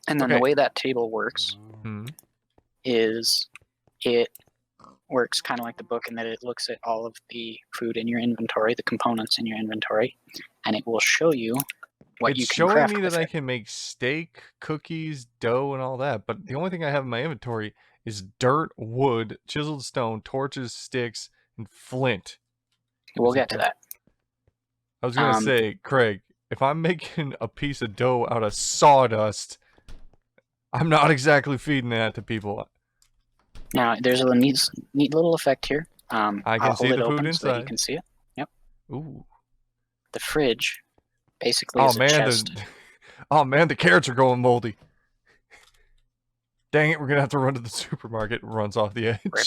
And then the way that table works is it works kind of like the book in that it looks at all of the food in your inventory, the components in your inventory, and it will show you what you can craft. It's showing me that I can make steak, cookies, dough, and all that, but the only thing I have in my inventory is dirt, wood, chiseled stone, torches, sticks, and flint. We'll get to that. I was gonna say, Craig, if I'm making a piece of dough out of sawdust, I'm not exactly feeding that to people. Now, there's a neat little effect here. I can see the food inside. So that you can see it. Yep. Ooh. The fridge basically is a chest. Oh man, the carrots are going moldy. Dang it, we're gonna have to run to the supermarket. It runs off the edge. Rip.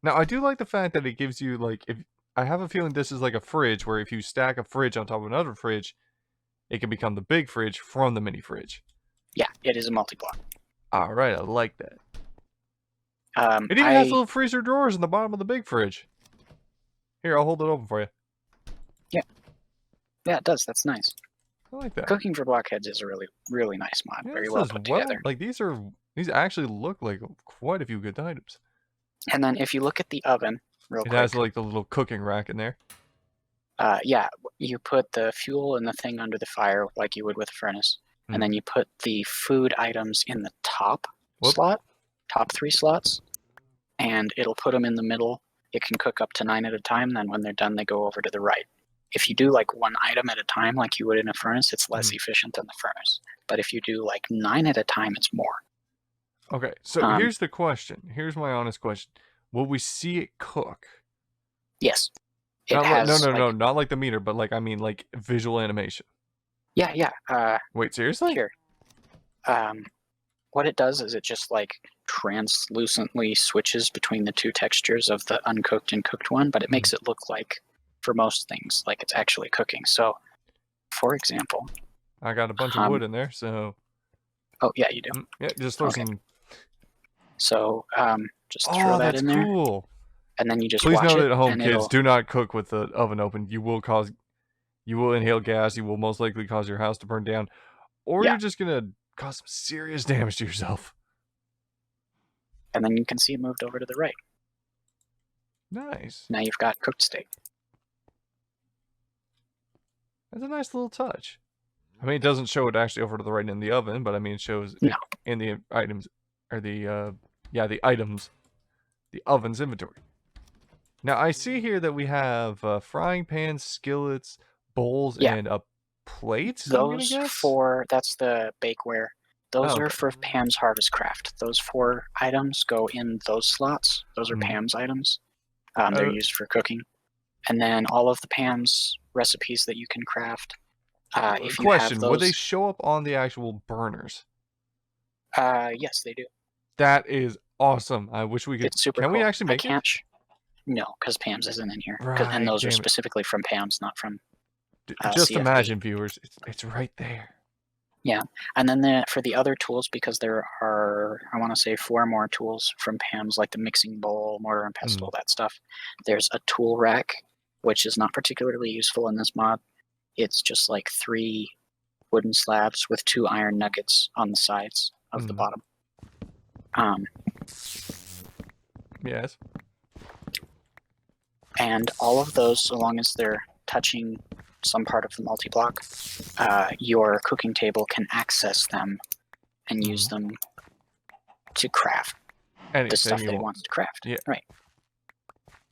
Now, I do like the fact that it gives you, like, if I have a feeling this is like a fridge, where if you stack a fridge on top of another fridge, it can become the big fridge from the mini fridge. Yeah, it is a multi-block. Alright, I like that. It even has little freezer drawers in the bottom of the big fridge. Here, I'll hold it open for you. Yeah. Yeah, it does. That's nice. I like that. Cooking for blockheads is a really, really nice mod. Yeah, very well put together. Like, these actually look like quite a few good items. And then if you look at the oven, real quick. It has, like, the little cooking rack in there. Yeah, you put the fuel and the thing under the fire like you would with a furnace. And then you put the food items in the top slot, top 3 slots, and it'll put them in the middle. It can cook up to 9 at a time. Then when they're done, they go over to the right. If you do like 1 item at a time, like you would in a furnace, it's less efficient than the furnace. But if you do like 9 at a time, it's more. Okay, so here's the question. Here's my honest question. Will we see it cook? Yes. No, not like the meter, but like, I mean, like visual animation. Yeah. Wait, seriously? Here. What it does is it just like translucently switches between the 2 textures of the uncooked and cooked one, but it makes it look like, for most things, like it's actually cooking. So, for example, I got a bunch of wood in there, so. Oh yeah, you do. Yeah, just throw some. So, just throw that in there. Oh, that's cool. And then you just Please watch note it, at home, kids, do not cook with the oven open. You will inhale gas. You will most likely cause your house to burn down, or you're just gonna cause some serious damage to yourself. And then you can see it moved over to the right. Nice. Now you've got cooked steak. That's a nice little touch. I mean, it doesn't show it actually over to the right in the oven, but I mean, it shows in the items, or the items, the oven's inventory. Now, I see here that we have frying pans, skillets, bowls, and a plate. Those that's the bakeware. Those are for Pam's Harvest Craft. Those 4 items go in those slots. Those are Pam's items. They're used for cooking. And then all of the Pam's recipes that you can craft. If you have those, would they show up on the actual burners? Yes, they do. That is awesome. I wish we could. It's super cool. we actually make it? No, because Pam's isn't in here. Right, and those are specifically from Pam's, not from just CFD. Imagine, viewers. It's right there. Yeah, and then for the other tools, because there are, I want to say 4 more tools from Pam's, like the mixing bowl, mortar and pestle, that stuff. There's a tool rack, which is not particularly useful in this mod. It's just like 3 wooden slabs with 2 iron nuggets on the sides of the bottom. Yes. And all of those, so long as they're touching some part of the multi-block, your cooking table can access them and use them to craft the stuff that it wants to craft. Yeah. Right.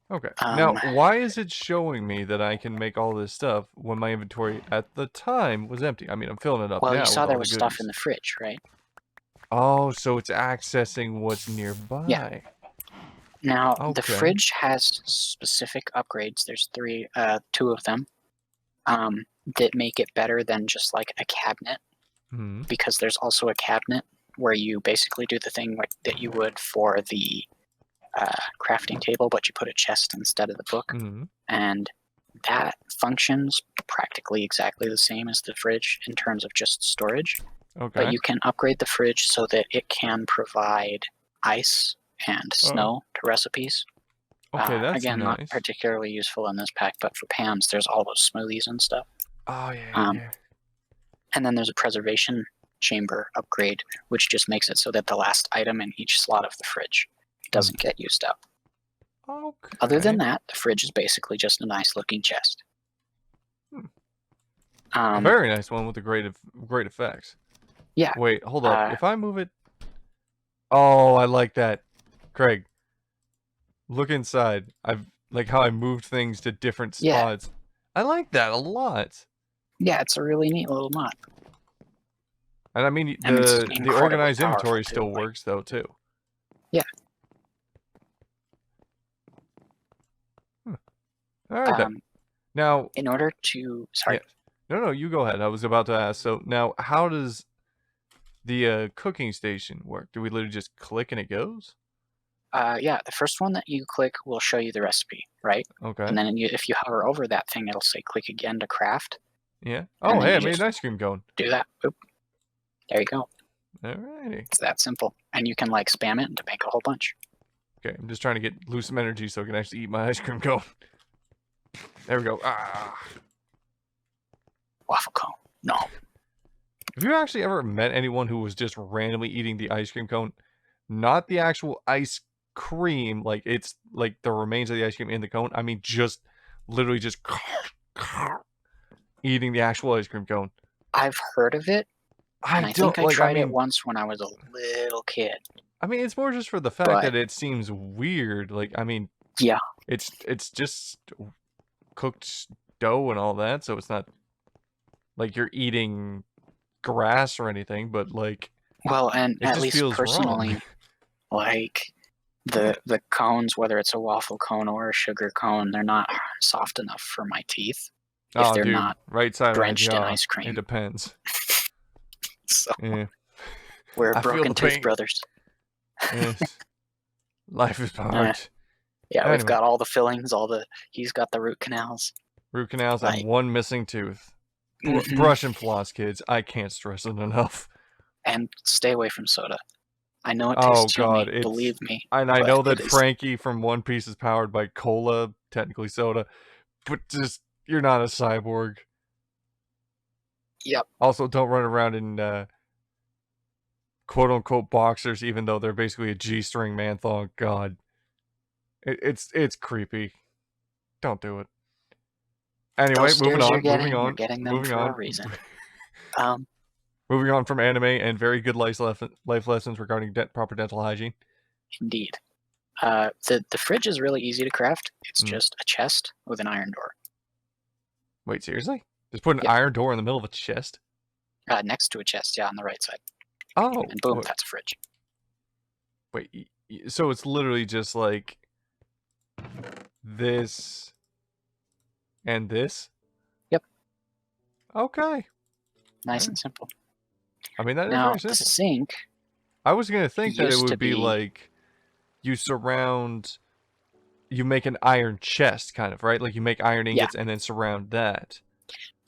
Okay. Now, why is it showing me that I can make all this stuff when my inventory at the time was empty? I mean, I'm filling it up now. Well, you saw there was stuff in the fridge, right? Oh, so it's accessing what's nearby. Yeah. Now, the fridge has specific upgrades. There's 2 of them that make it better than just like a cabinet, because there's also a cabinet where you basically do the thing that you would for the crafting table, but you put a chest instead of the book, and that functions practically exactly the same as the fridge in terms of just storage. But you can upgrade the fridge so that it can provide ice and snow to recipes. Okay, that's again, nice. Not particularly useful in this pack, but for Pam's, there's all those smoothies and stuff. Oh, yeah. And then there's a preservation chamber upgrade, which just makes it so that the last item in each slot of the fridge doesn't get used up. Okay. Other than that, the fridge is basically just a nice looking chest. A very nice one with the great effects. Yeah. Wait, hold up. If I move it... Oh, I like that. Craig, look inside. I've like how I moved things to different spots. I like that a lot. Yeah, it's a really neat little mod. And I mean, the organized inventory still works, though, too. Yeah. All right, then. Now... In order to... Sorry. Yeah. No, you go ahead. I was about to ask. So, now, how does the cooking station work? Do we literally just click and it goes? Yeah, the first one that you click will show you the recipe, right? Okay. And then if you hover over that thing, it'll say click again to craft. Yeah. Oh, hey, I made an ice cream cone. Do that. Boop. There you go. Alrighty. It's that simple. And you can like spam it to make a whole bunch. Okay, I'm just trying to lose some energy so I can actually eat my ice cream cone. There we go. Ah. Waffle cone. No. Have you actually ever met anyone who was just randomly eating the ice cream cone? Not the actual ice cream, like it's like the remains of the ice cream in the cone. I mean, just literally just eating the actual ice cream cone. I've heard of it. I think I tried it once when I was a little kid. I mean, it's more just for the fact that it seems weird. Like, I mean, yeah, it's just cooked dough and all that, so it's not like you're eating grass or anything, but like, well, and at least personally, wrong. like the cones, whether it's a waffle cone or a sugar cone, they're not soft enough for my teeth if they're not right side drenched in ice cream. It depends. So yeah. we're broken tooth brothers. Yes. Life is hard. Yeah, anyway. We've got all the fillings, he's got the root canals. Root canals and one missing tooth. Brush and floss, kids. I can't stress it enough. And stay away from soda. I know it tastes yummy, believe me. And I know that Frankie from One Piece is powered by cola, technically soda, but just, you're not a cyborg. Yep. Also, don't run around in quote-unquote boxers, even though they're basically a G-string man-thong. God. It's creepy. Don't do it. Anyway, moving on. You're getting them for a reason. Moving on from anime and very good life lessons regarding proper dental hygiene. Indeed. The fridge is really easy to craft. It's just a chest with an iron door. Wait, seriously? Just put an iron door in the middle of a chest? Next to a chest, yeah, on the right side. Oh. And boom, that's a fridge. Wait, so it's literally just like this and this? Yep. Okay. Nice and simple. I mean, that is very simple. The sink. I was going to think that it would be like you make an iron chest, kind of, right? Like you make iron ingots and then surround that.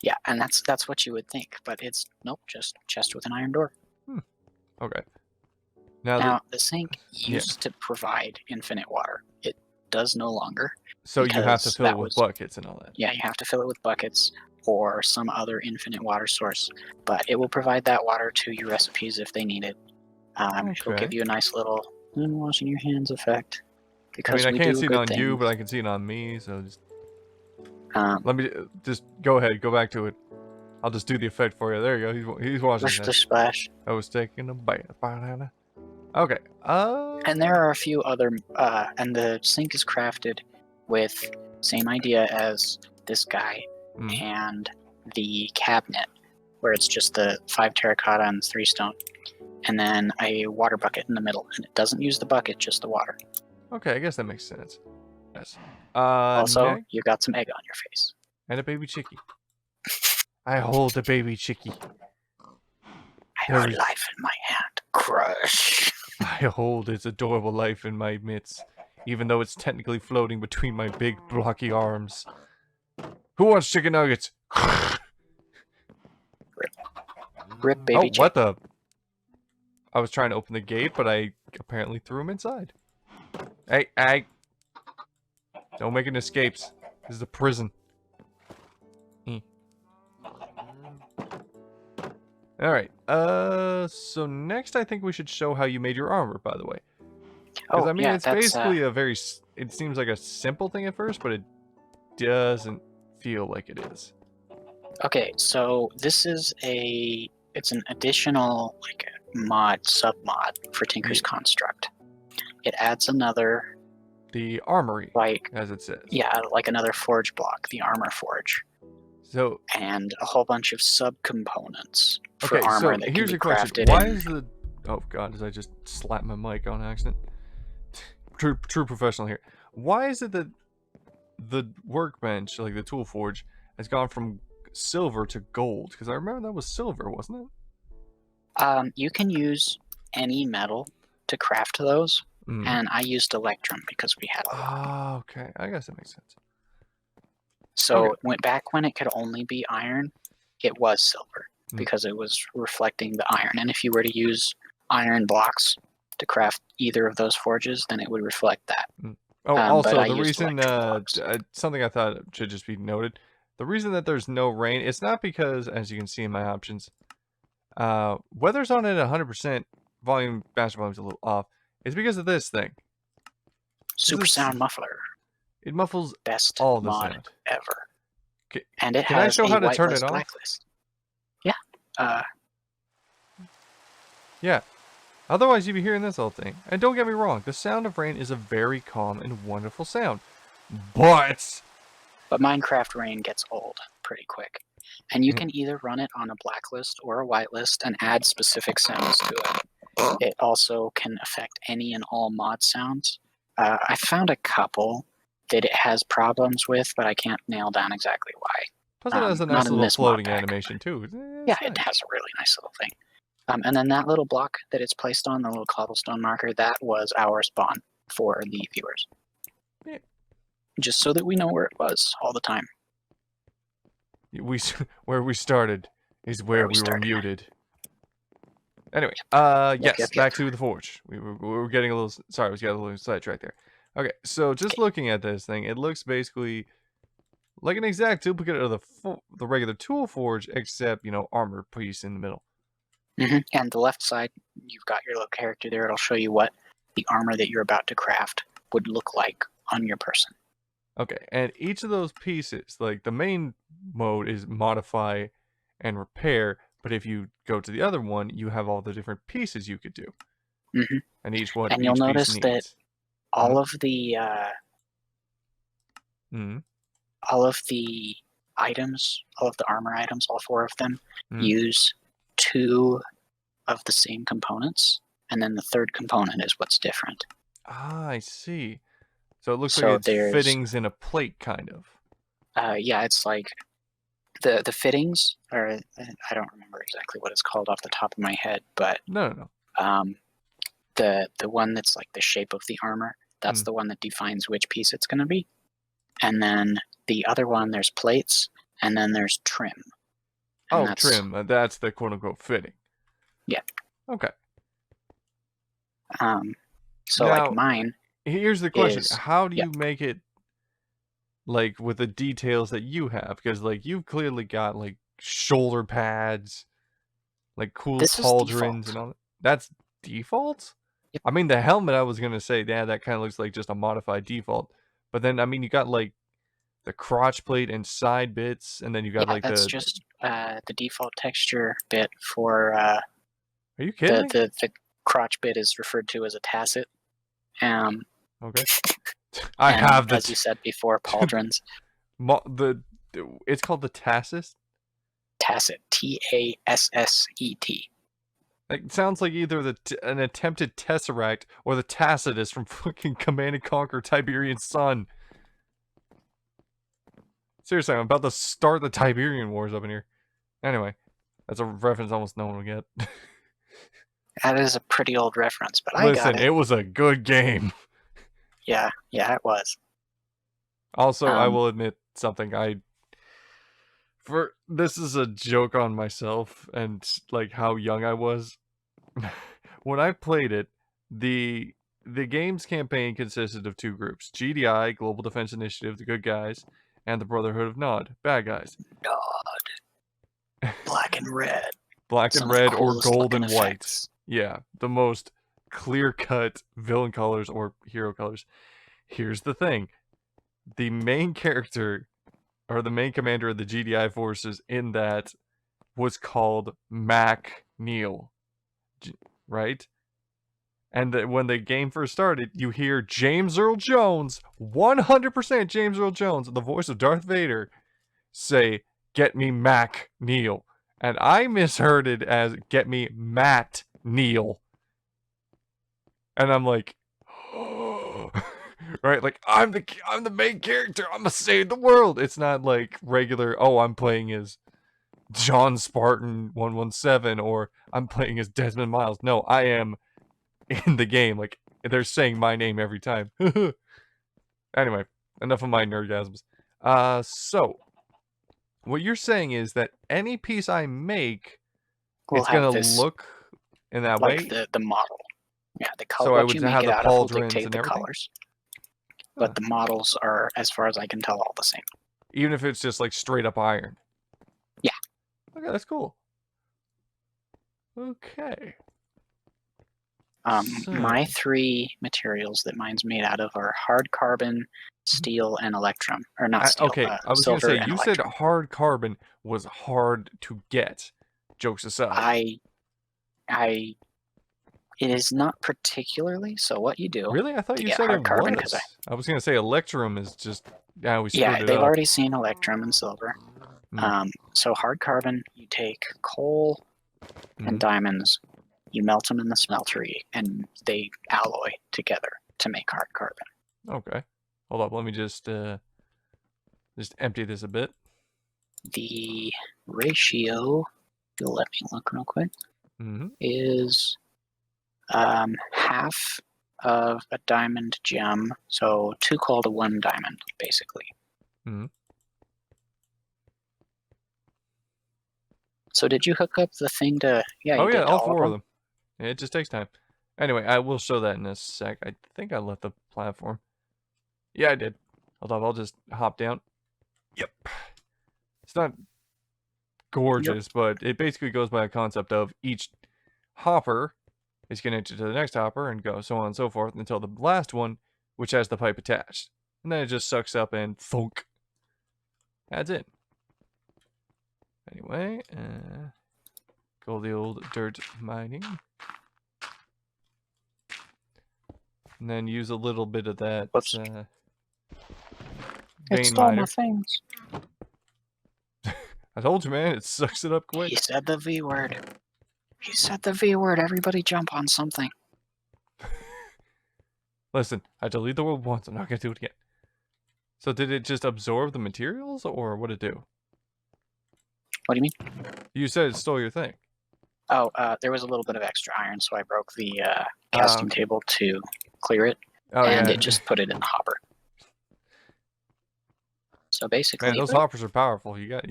Yeah, and that's what you would think, but it's nope, just chest with an iron door. Okay. Now the sink used to provide infinite water. It does no longer. So you have to fill it with buckets and all that. Yeah, you have to fill it with buckets or some other infinite water source, but it will provide that water to your recipes if they need it. It'll give you a nice little washing your hands effect. Because I can't see it on you, but I can see it on me. So just let me just go ahead, go back to it. I'll just do the effect for you. There you go. He's washing. Splish splash. I was taking a bath. Okay. And there are a few other. And the sink is crafted with same idea as this guy and the cabinet, where it's just the 5 terracotta and 3 stone, and then a water bucket in the middle, and it doesn't use the bucket, just the water. Okay, I guess that makes sense. Yes. Also, you got some egg on your face. And a baby chickie. I hold a baby chickie. I hold life in my hand. Crush. I hold its adorable life in my midst, even though it's technically floating between my big blocky arms. Who wants chicken nuggets? Rip baby chick. What the? I was trying to open the gate, but I apparently threw him inside. Hey. Don't make any escapes. This is a prison. All right. So next, I think we should show how you made your armor. By the way, because I mean, yeah, it's basically a very. It seems like a simple thing at first, but it doesn't feel like it is. Okay, so this is it's an additional like mod, sub mod for Tinker's Construct. It adds another. The armory, like as it says. Yeah, like another forge block, the armor forge. So. And a whole bunch of subcomponents for Okay, armor so that here's can be a question. crafted. Why is the? Oh God, did I just slap my mic on accident? True professional here. Why is it that the workbench, like the tool forge, has gone from silver to gold? Because I remember that was silver, wasn't it? You can use any metal to craft those, and I used electrum because we had a lot. Ah, okay. I guess that makes sense. So back when it could only be iron, it was silver because it was reflecting the iron. And if you were to use iron blocks to craft either of those forges, then it would reflect that. Oh, also, the reason, something I thought should just be noted, the reason that there's no rain, it's not because, as you can see in my options, weather's on at 100%, volume, master volume's a little off, it's because of this thing. Super sound muffler. It muffles best all the mod sound ever. And it can has I show how to turn it off? Blacklist. Yeah. Yeah. Otherwise, you'd be hearing this whole thing. And don't get me wrong, the sound of rain is a very calm and wonderful sound. But Minecraft rain gets old pretty quick. And you can either run it on a blacklist or a whitelist and add specific sounds to it. It also can affect any and all mod sounds. I found a couple that it has problems with, but I can't nail down exactly why. Plus it has a nice little floating animation too. Yeah, it has a really nice little thing. And then that little block that it's placed on, the little cobblestone marker, that was our spawn for the viewers. Yeah. Just so that we know where it was all the time. Where we started is where we were muted. Anyway, yes, back to the forge. We were getting a little, sorry, I was getting a little sidetracked there. Okay, so just looking at this thing, it looks basically like an exact duplicate of the regular tool forge, except, you know, armor piece in the middle. And the left side, you've got your little character there. It'll show you what the armor that you're about to craft would look like on your person. Okay, and each of those pieces, like the main mode is modify and repair, but if you go to the other one, you have all the different pieces you could do. And each one, and you'll notice that all of the items, all of the armor items, all 4 of them, use 2 of the same components, and then the 3rd component is what's different. Ah, I see. So it looks like it's fittings in a plate, kind of. Yeah, it's like the fittings are, I don't remember exactly what it's called off the top of my head, but no. The one that's like the shape of the armor, that's the one that defines which piece it's going to be. And then the other one, there's plates, and then there's trim. And trim. That's the quote-unquote fitting. Yeah. Okay. So now, like mine. Here's the question: how do you make it, like, with the details that you have? Because like you've clearly got like shoulder pads, like cool pauldrons and all that. That's default? Yep. I mean, the helmet, I was gonna say, yeah, that kind of looks like just a modified default. But then, I mean, you got like the crotch plate and side bits, and then you got like that's just the default texture bit for. Are you kidding? The crotch bit is referred to as a tacet. Okay. I have the, as you said before, pauldrons. It's called the tacet. Tacet, Tasset. It sounds like either an attempted tesseract or the Tacitus from fucking Command & Conquer Tiberian Sun. Seriously, I'm about to start the Tiberian Wars up in here. Anyway, that's a reference almost no one will get. That is a pretty old reference, but I got it. Listen, it was a good game. Yeah, it was. Also, I will admit something. This is a joke on myself and like how young I was. When I played it, the game's campaign consisted of 2 groups: GDI, Global Defense Initiative, the good guys, and the Brotherhood of Nod, bad guys. Nod. Black and red. black and red or gold and white. Effects. Yeah, the most clear-cut villain colors or hero colors. Here's the thing. The main character, or the main commander of the GDI forces in that, was called Mac Neil, right? And when the game first started, you hear James Earl Jones, 100% James Earl Jones, the voice of Darth Vader, say, "Get me Mac Neil." And I misheard it as, "Get me Matt Neil." And I'm like, right? Like, I'm the main character. I'm gonna save the world. It's not like regular, oh, I'm playing as John Spartan 117 or I'm playing as Desmond Miles. No, I am in the game. Like, they're saying my name every time. Anyway, enough of my nerdgasms. So what you're saying is that any piece I make, it's gonna look in that way? Like the model. Yeah, the color. So I what would you make have it the out of will pauldrons dictate and the everything? colors. But the models are, as far as I can tell, all the same. Even if it's just like straight up iron? Yeah. Okay, that's cool. Okay. My 3 materials that mine's made out of are hard carbon, steel, and electrum. Or not steel, okay, I was going to say, you said hard carbon was hard to get. Jokes aside. It is not particularly, so what you do... Really? I thought you said it was. I was going to say electrum is just... Yeah, we screwed it up. Yeah, they've already seen electrum and silver. So hard carbon, you take coal and diamonds, you melt them in the smeltery, and they alloy together to make hard carbon. Okay. Hold up, let me just empty this a bit. The ratio, if you'll let me look real quick, is half of a diamond gem, so 2 coal to 1 diamond, basically. So did you hook up the thing to... Yeah, you did all 4 of them. It just takes time. Anyway, I will show that in a sec. I think I left the platform. Yeah, I did. Hold up, I'll just hop down. Yep. It's not gorgeous, but it basically goes by a concept of each hopper is connected to the next hopper and go so on and so forth until the last one, which has the pipe attached. And then it just sucks up and thunk. That's it. Anyway, go the old dirt mining. And then use a little bit of that it stole my things. I told you, man, it sucks it up quick. He said the V word. He said the V word. Everybody jump on something. Listen, I deleted the word once. I'm not going to do it again. So did it just absorb the materials, or what did it do? What do you mean? You said it stole your thing. Oh, there was a little bit of extra iron, so I broke the casting table to clear it, and it just put it in the hopper. So basically... Man, those hoppers are powerful. You gotta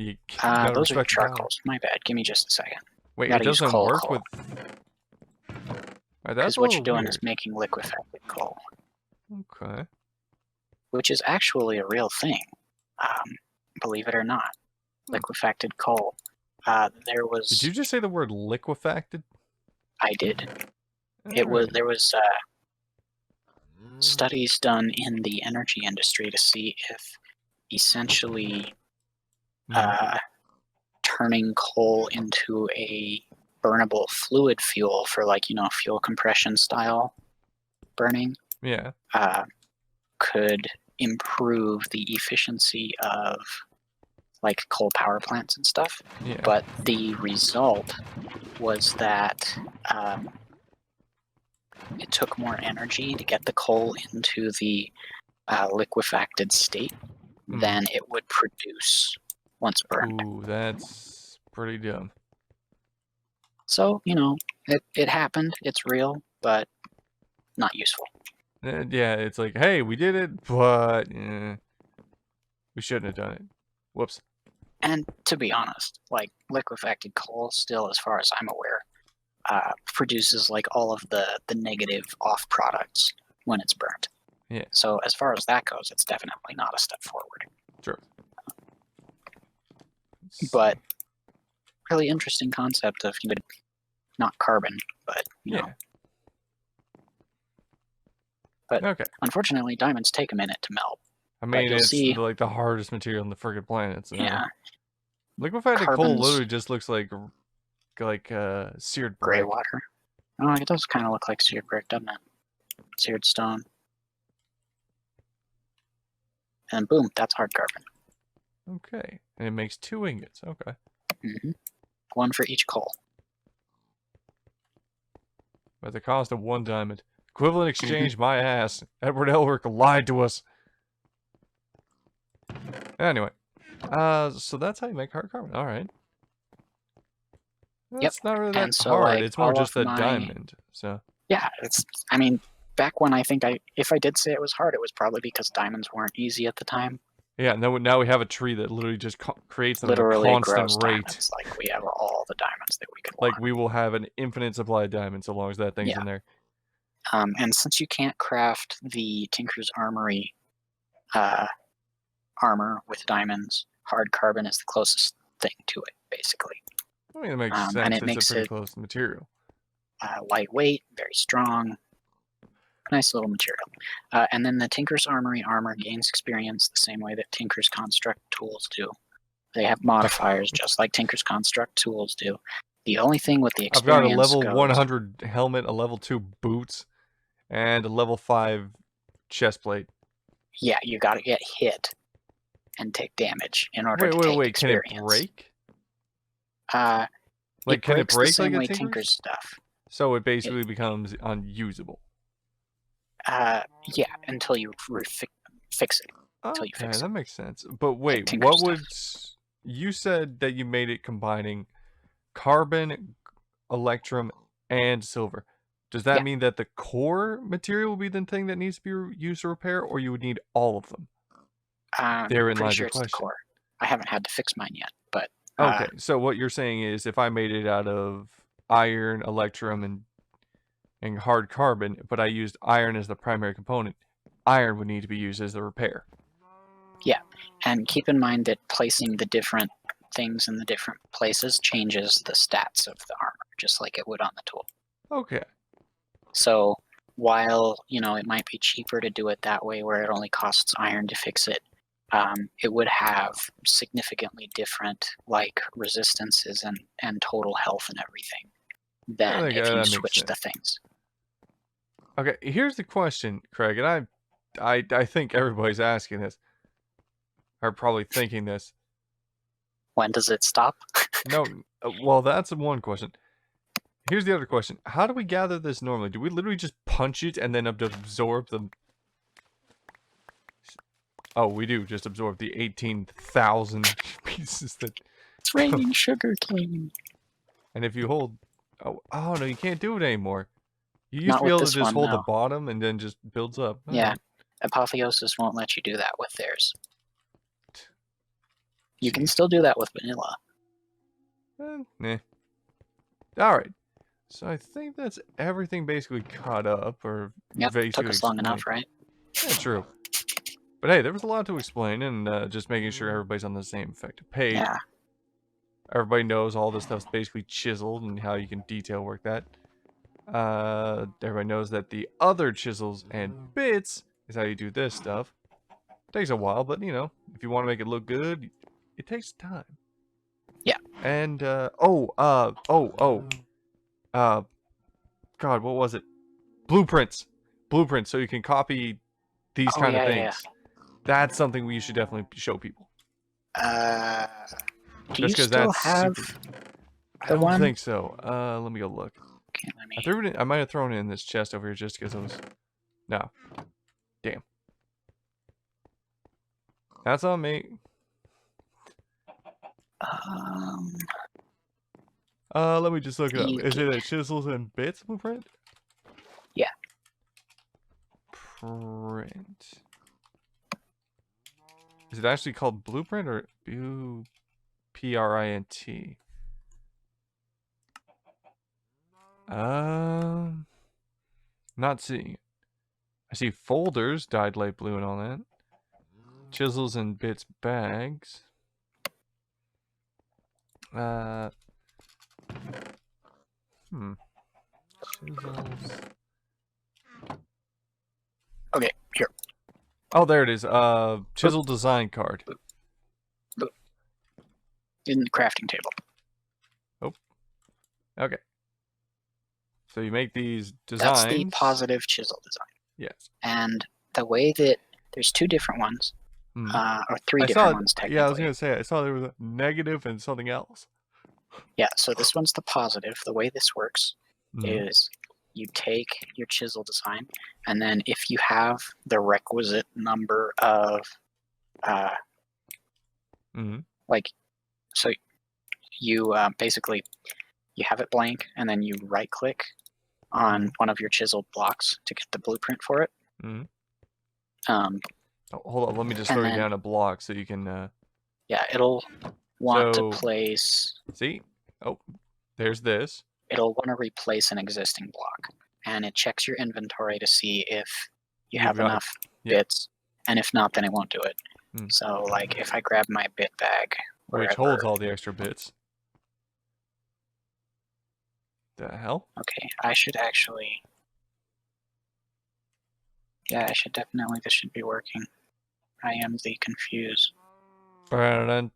those are respect charcoals. My bad. Give me just a second. Wait, it doesn't work with... Because what you're doing is making liquefacted coal. Okay. Which is actually a real thing. Believe it or not. Liquefacted coal. There was... Did you just say the word liquefacted? I did. There was studies done in the energy industry to see if essentially turning coal into a burnable fluid fuel for, like, fuel compression style burning could improve the efficiency of, like, coal power plants and stuff. But the result was that it took more energy to get the coal into the liquefacted state than it would produce once burned. Ooh, that's pretty dumb. So, it happened, it's real, but not useful. Yeah, it's like, hey, we did it, but we shouldn't have done it. Whoops. And to be honest, like, liquefacted coal still, as far as I'm aware, produces, like, all of the negative off products when it's burnt. Yeah. So as far as that goes, it's definitely not a step forward. Sure. But really interesting concept of not carbon, but you know. But unfortunately, diamonds take a minute to melt. I mean, it's like the hardest material on the friggin' planet. So. Yeah. Liquefied coal literally just looks like seared brick. Gray water. Oh, it does kind of look like seared brick, doesn't it? Seared stone. And boom, that's hard carbon. Okay. And it makes 2 ingots. Okay. Mm-hmm. 1 for each coal. At the cost of 1 diamond. Equivalent exchange, my ass. Edward Elric lied to us. Anyway. So that's how you make hard carbon. Alright. It's not really that hard. Like, it's more just a diamond. So. Yeah, I mean, back when if I did say it was hard, it was probably because diamonds weren't easy at the time. Yeah, now we have a tree that literally just creates them at a constant rate. Diamonds. Like, we have all the diamonds that we could want. Like, we will have an infinite supply of diamonds so long as that thing's in there. And since you can't craft the Tinker's Armory armor with diamonds, hard carbon is the closest thing to it, basically. I mean, it makes sense. And it makes a pretty close material. Lightweight, very strong. Nice little material. And then the Tinker's Armory armor gains experience the same way that Tinker's Construct tools do. They have modifiers just like Tinker's Construct tools do. The only thing with the experience I've got a level 100 helmet, a level 2 boots, and a level 5 chest plate. Yeah, you gotta get hit and take damage in order to take experience. Can it break? Like, can it break the same like way a Tinker's stuff? So it basically becomes unusable. Yeah, until you fix it. Okay, that makes sense. But wait, what would... You said that you made it combining carbon, electrum, and silver. Does that mean that the core material will be the thing that needs to be used to repair, or you would need all of them? Therein lies your question. It's the core. I haven't had to fix mine yet, but... Okay, so what you're saying is if I made it out of iron, electrum, and hard carbon, but I used iron as the primary component, iron would need to be used as the repair. Yeah, and keep in mind that placing the different things in the different places changes the stats of the armor, just like it would on the tool. Okay. So while, it might be cheaper to do it that way where it only costs iron to fix it, it would have significantly different, like, resistances and total health and everything than if you switch the things. Okay, here's the question, Craig, and I think everybody's asking this, or probably thinking this. When does it stop? No, well, that's one question. Here's the other question. How do we gather this normally? Do we literally just punch it and then absorb the... Oh, we do just absorb the 18,000 pieces that... It's raining sugar cane. And if you hold... Oh, no, you can't do it anymore. You used to be able to just hold the bottom and then just builds up. Yeah. Apotheosis won't let you do that with theirs. You can still do that with vanilla. Nah. Alright. So I think that's everything basically caught up, or basically took us long enough, right? Yeah, true. But hey, there was a lot to explain, and just making sure everybody's on the same effective page. Yeah. Everybody knows all this stuff's basically chiseled and how you can detail work that. Everybody knows that the other chisels and bits is how you do this stuff. Takes a while, but if you want to make it look good, it takes time. Yeah. And God, what was it? Blueprints, so you can copy these kind of things. Yeah. That's something we should definitely show people. Do you still have I don't think so. Let me go look. Okay, I might have thrown it in this chest over here just because I was... No. Damn. That's on me. Let me just look it up. Is it a Chisels and Bits blueprint? Yeah. Print. Is it actually called blueprint or P-R-I-N-T? Not seeing it. I see folders, dyed light blue and all that. Chisels and Bits bags. Chisels. Okay, here. Oh, there it is. Chisel design card. In the crafting table. Oh. Okay. So you make these designs. That's the positive chisel design. Yes. And the way that there's two different ones, or three different ones technically. Yeah, I was gonna say I saw there was a negative and something else. Yeah, so this one's the positive. The way this works is you take your chisel design, and then if you have the requisite number of, like, so you basically you have it blank, and then you right-click on one of your chiseled blocks to get the blueprint for it. Hold on, let me just throw you down a block so you can. Yeah, it'll want to place. See? Oh, there's this. It'll want to replace an existing block, and it checks your inventory to see if you have enough bits, and if not, then it won't do it. So, like, if I grab my bit bag, which holds all the extra bits. The hell? Okay, I should actually. Yeah, I should definitely. This should be working. I am the confused. I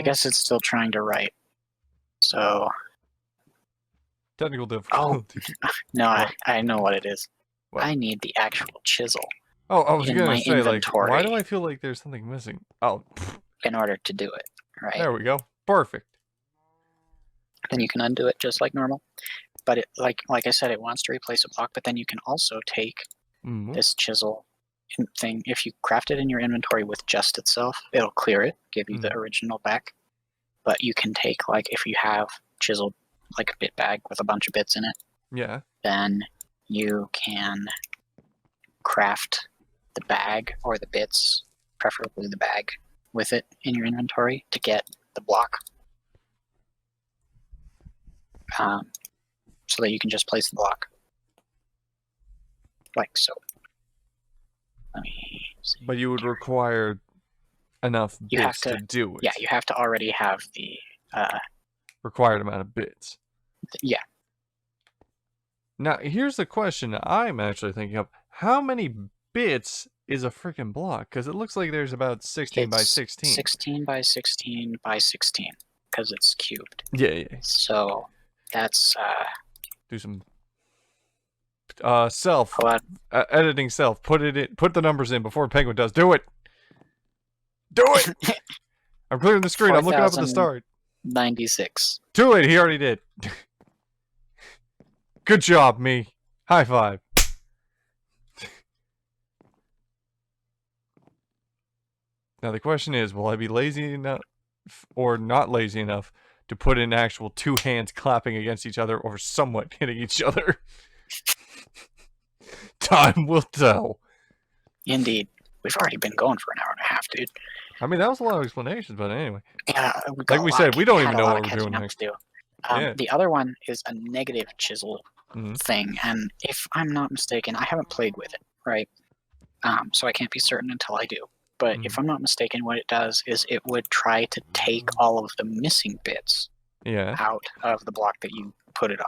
guess it's still trying to write. So. Technical difficulty. Oh, no, I know what it is. What? I need the actual chisel. Oh, I was gonna say, like, why do I feel like there's something missing? Oh. In order to do it, right? There we go. Perfect. Then you can undo it just like normal. But it, like I said, it wants to replace a block, but then you can also take this chisel thing. If you craft it in your inventory with just itself, it'll clear it, give you the original back. But you can take, like, if you have chiseled, like, a bit bag with a bunch of bits in it, yeah, then you can craft the bag or the bits, preferably the bag, with it in your inventory to get the block. So that you can just place the block. Like so. Let me see. But you would require enough bits to do it. Yeah, you have to already have the required amount of bits. Yeah. Now, here's the question I'm actually thinking of. How many bits is a freaking block? Because it looks like there's about 16 by 16. 16 by 16 by 16, because it's cubed. Yeah. So that's... do some editing self. Put the numbers in before Penguin does. Do it. Do it. I'm clearing the screen. I'm looking up at the start. 96. Too late. He already did. Good job, me. High five. Now the question is, will I be lazy enough or not lazy enough to put in actual two hands clapping against each other or somewhat hitting each other? Time will tell. Indeed. We've already been going for an hour and a half, dude. I mean, that was a lot of explanations, but anyway. Yeah, like we said, we don't even know what we're doing next. The other one is a negative chisel thing, and if I'm not mistaken, I haven't played with it, right? So I can't be certain until I do. But if I'm not mistaken, what it does is it would try to take all of the missing bits out of the block that you put it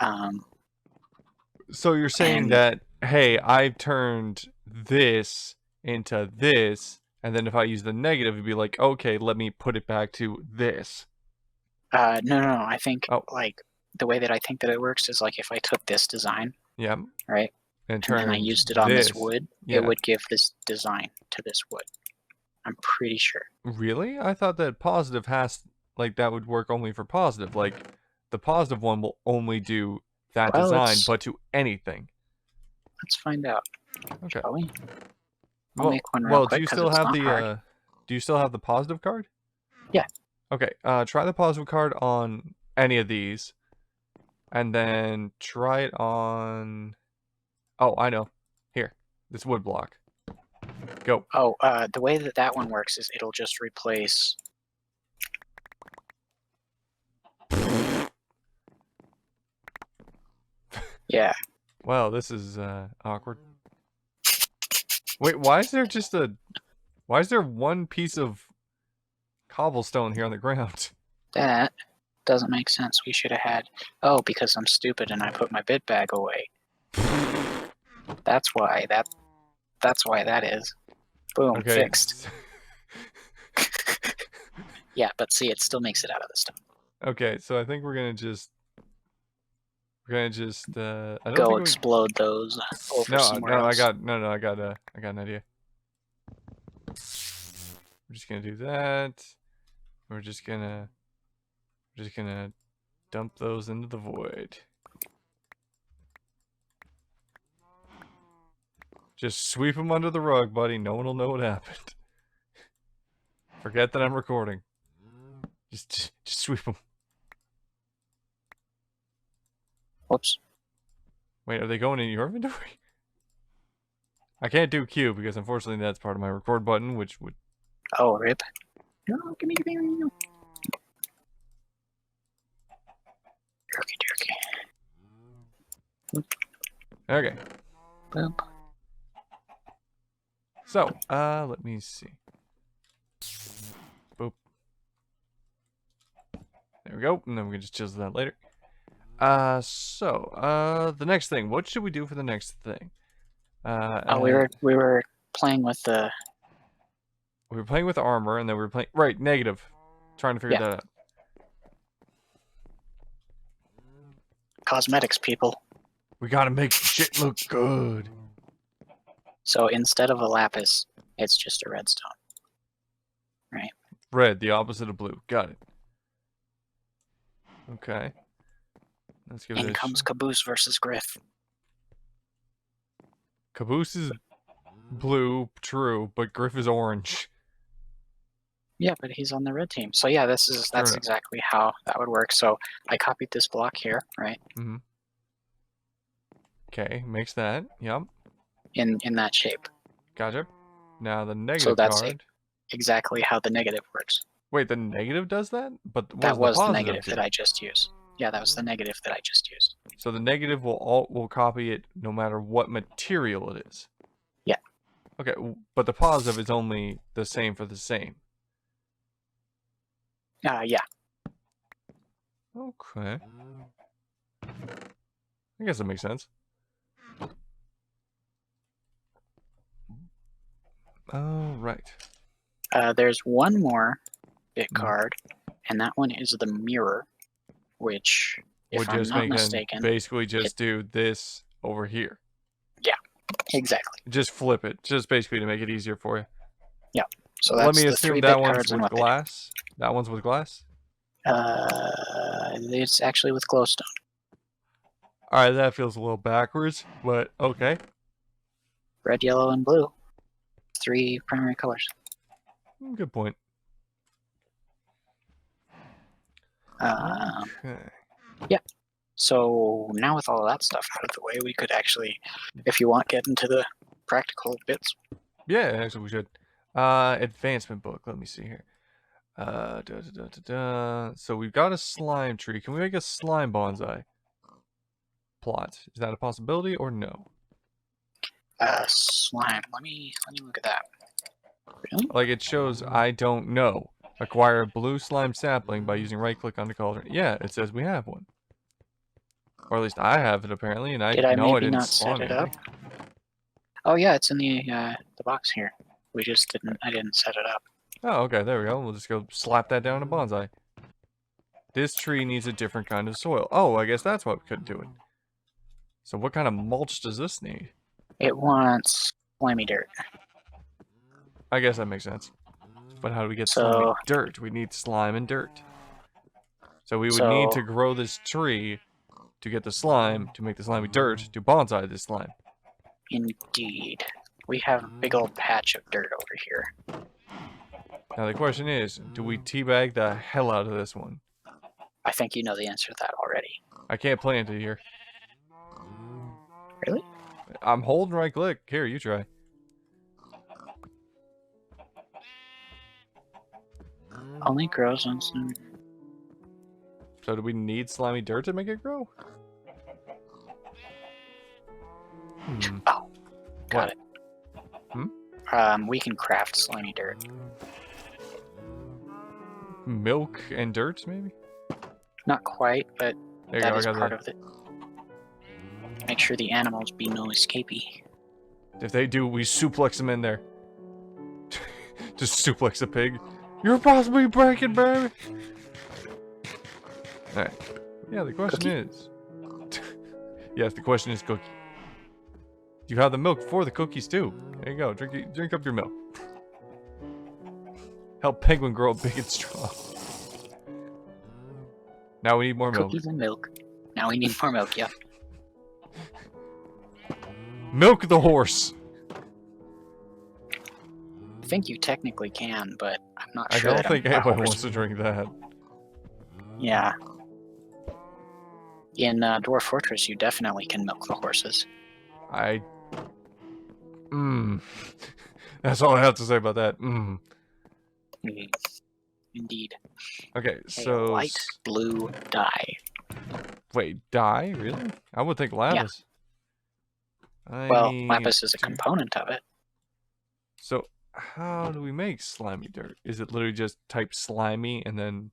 on. So you're saying that, hey, I've turned this into this, and then if I use the negative, it'd be like, okay, let me put it back to this. No. I think, like, the way that I think that it works is, like, if I took this design, right? And then I used it on this wood, it would give this design to this wood. I'm pretty sure. Really? I thought that positive that would work only for positive. Like, the positive one will only do that design, but to anything. Let's find out. Okay. Shall we? I'll make one real quick, do you still have the do you still have the positive card? Yeah. Okay. Try the positive card on any of these, and then try it on. Oh, I know. Here, this wood block. Go. Oh, the way that one works is it'll just replace. Yeah. Wow, this is awkward. Wait, why is there one piece of cobblestone here on the ground. That doesn't make sense. We should have had... Oh, because I'm stupid and I put my bit bag away. That's why that is. Boom, Okay. fixed. Yeah, but see, it still makes it out of the stone. Okay, so I think we're gonna just I don't Go think explode those over somewhere else. I got an idea. We're just gonna do that. We're just gonna dump those into the void. Just sweep them under the rug, buddy. No one will know what happened. Forget that I'm recording. Just sweep them. Whoops. Wait, are they going in your inventory? I can't do Q because unfortunately that's part of my record button, which would... Oh, rip. No, give me. Jerky. Okay. Boop. So, let me see. Boop. There we go, and then we can just chisel that later. The next thing. What should we do for the next thing? We were playing with the... We were playing with armor, and then we were playing... Right, negative. Trying to figure that out. Cosmetics, people. We gotta make shit look good. So instead of a lapis, it's just a redstone. Right? Red, the opposite of blue. Got it. Okay. Let's give it In comes Caboose versus Griff. Caboose is blue, true, but Griff is orange. Yeah, but he's on the red team. So yeah, that's exactly how that would work. So I copied this block here, right? Mm-hmm. Okay, makes that. Yep. In that shape. Gotcha. Now the negative card. Exactly how the negative works. Wait, the negative does that? But that was the negative that I just used. Yeah, that was the negative that I just used. So the negative will copy it no matter what material it is. Yeah. Okay, but the positive is only the same for the same. Yeah. Okay. I guess that makes sense. All right. There's one more bit card, and that one is the mirror, which, if I'm not mistaken, basically just do this over here. Yeah, exactly. Just flip it, just basically to make it easier for you. Yeah. So that's let me assume that one's with glass. That one's with glass. It's actually with glowstone. All right, that feels a little backwards, but okay. Red, yellow, and blue. 3 primary colors. Good point. Okay. Yeah. So now with all of that stuff out of the way, we could actually, if you want, get into the practical bits. Yeah, actually we should. Advancement book. Let me see here. So we've got a slime tree. Can we make a slime bonsai plot? Is that a possibility or no? Slime. Let me look at that. Really? Like it shows, I don't know. Acquire a blue slime sapling by using right-click on the cauldron. Yeah, it says we have one. Or at least I have it apparently, and I know I didn't spawn it up. Oh yeah, it's in the box here. We just didn't. I didn't set it up. Oh, okay. There we go. We'll just go slap that down in bonsai. This tree needs a different kind of soil. Oh, I guess that's why we couldn't do it. So what kind of mulch does this need? It wants slimy dirt. I guess that makes sense. But how do we get slimy dirt? We need slime and dirt. So we would need to grow this tree to get the slime, to make the slimy dirt, to bonsai this slime. Indeed. We have a big old patch of dirt over here. Now the question is, do we teabag the hell out of this one? I think you know the answer to that already. I can't plant it here. Really? I'm holding right click. Here, you try. Only grows on some... So do we need slimy dirt to make it grow? Oh, got it. Hmm? We can craft slimy dirt. milk and dirt, maybe? Not quite, but that is part that. of it. Make sure the animals be no escapee. If they do, we suplex them in there. Just suplex a pig. You're possibly breaking, baby. Alright. Yeah, the question is... yes, the question is cookie. You have the milk for the cookies, too. There you go. Drink up your milk. Help penguin grow up big and strong. Now we need more milk. Cookies and milk. Now we need more milk, yeah. Milk the horse. I think you technically can, but I'm not sure. I don't think anybody wants to drink that. Yeah. In Dwarf Fortress, you definitely can milk the horses. That's all I have to say about that. Indeed. Okay, so... A light blue dye. Wait, dye? Really? I would think lapis. Yeah. Well, lapis is a component of it. So, how do we make slimy dirt? Is it literally just type slimy and then...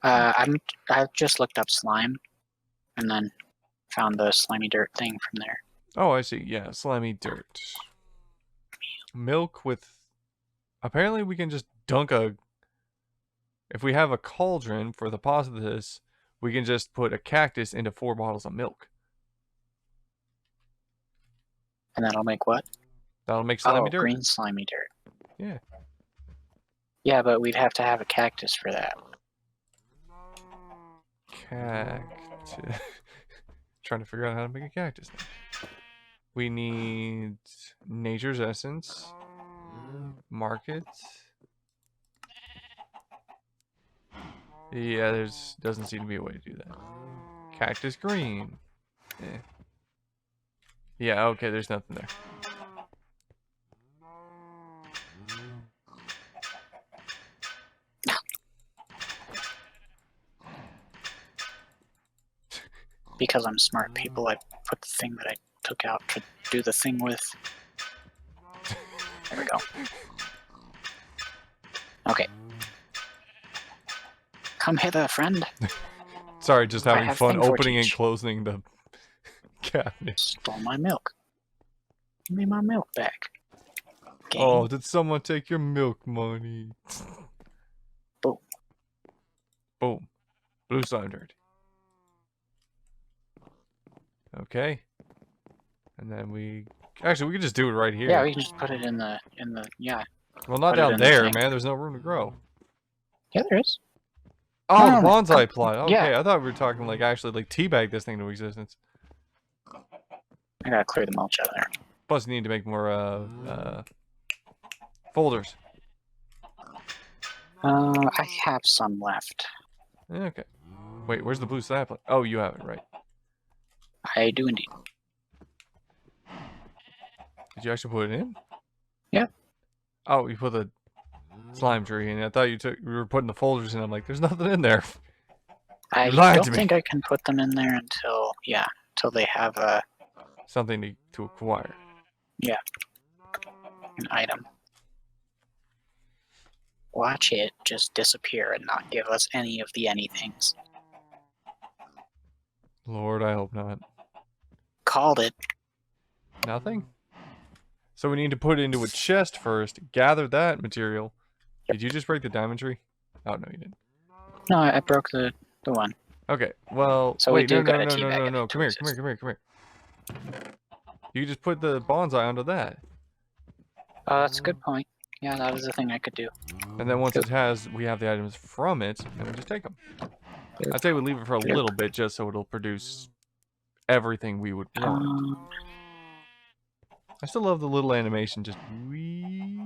I've just looked up slime, and then found the slimy dirt thing from there. Oh, I see. Yeah, slimy dirt. Milk with... Apparently we can just dunk a... If we have a cauldron for the pot of this, we can just put a cactus into 4 bottles of milk. And that'll make what? That'll make slimy dirt. Green slimy dirt. Yeah. Yeah, but we'd have to have a cactus for that. Cactus. Trying to figure out how to make a cactus now. We need nature's essence. Market. Yeah, doesn't seem to be a way to do that. Cactus green. Yeah. Yeah, okay, there's nothing there. Because I'm smart, people, I put the thing that I took out to do the thing with. There we go. Okay. Come hither, friend. Sorry, just having fun opening and closing the cabinet. Stole my milk. Give me my milk back. Game. Oh, did someone take your milk money? Boom. Boom. Blue slime dirt. Okay. And then we... Actually, we can just do it right here. Yeah, we can just put it in the yeah. Well, not down there, man. There's no room to grow. Yeah, there is. Oh, the bonsai plot. Okay, yeah. I thought we were talking like actually like teabag this thing to existence. I gotta clear the mulch out of there. Plus, you need to make more folders. I have some left. Okay. Wait, where's the blue slab plate? Oh, you have it, right. I do indeed. Did you actually put it in? Yeah. Oh, you put the slime tree in. I thought you were putting the folders in. I'm like, there's nothing in there. I don't think I can put them in there until they have something to acquire. Yeah. An item. Watch it just disappear and not give us any of the anythings. Lord, I hope not. Called it. Nothing? So we need to put it into a chest first, gather that material. Did you just break the diamond tree? Oh, no, you didn't. No, I broke the one. Okay, well, so wait, no. Come here. You just put the bonsai onto that. Oh, that's a good point. Yeah, that was the thing I could do. And then once we have the items from it, then we just take them. I'd say we leave it for a little bit just so it'll produce everything we would want. I still love the little animation, just wee.